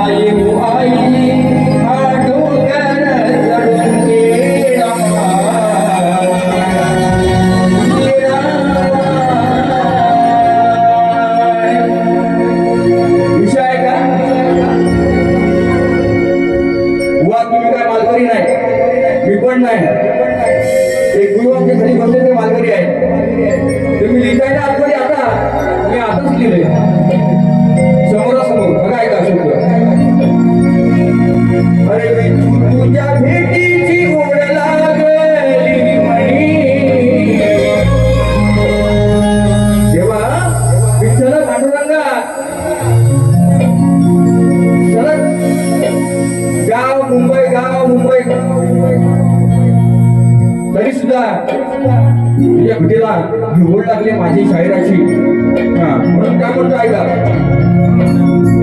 आई हो आई हा डोंगर चढून गेला विषय आहे का? वा तुम्ही काय मालकरी नाही, मी पण नाही. एक गुरु आमच्या घरी बसले ते मालकरी आहे. तुम्ही लिहिताय ना आतमध्ये, आता मी आताच लिहिले समोरासमोर. बघा ऐका शब्द. अरे विठू तुझ्या भेटीची ओढ लागली म्हणी. तेव्हा विठ्ठल पांडुरंगा सरळ गाव मुंबई तरी सुद्धा तुझ्या भेटीला ओढ लागली माझी शाहिराची. म्हणून काय म्हणतो ऐका.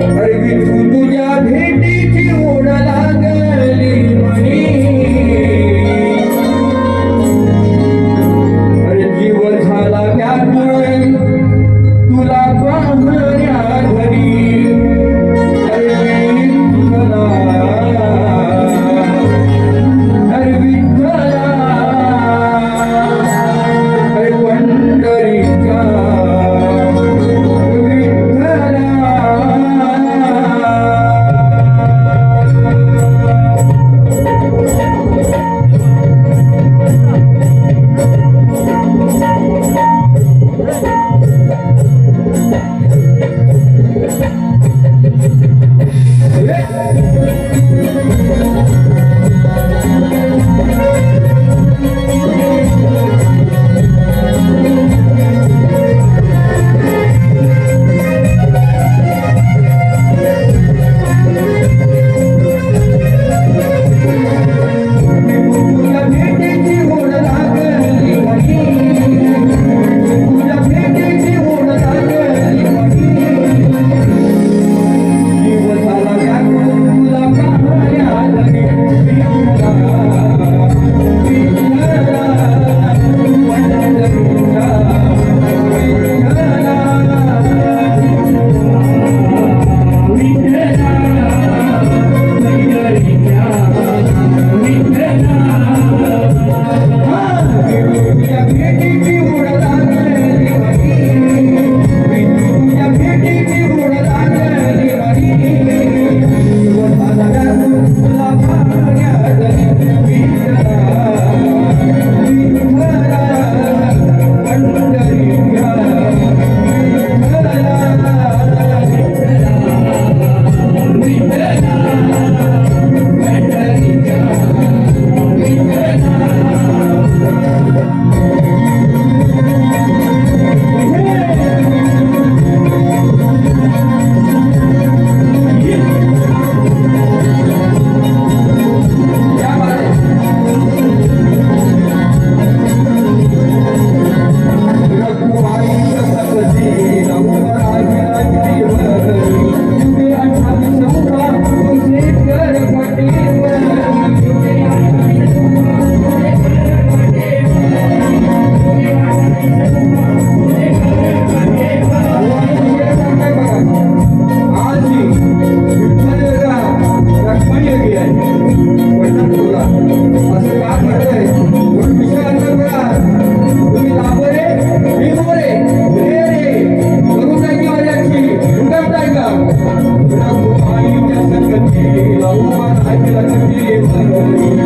अरे विठू तुझ्या भेटीची ओढ लागली म्हणी. अरे जीव झाला व्याकुळ तुला पाहण्या घरी. अरे विठ्ठला अरे विठ्ठला अरे पंढरीचा I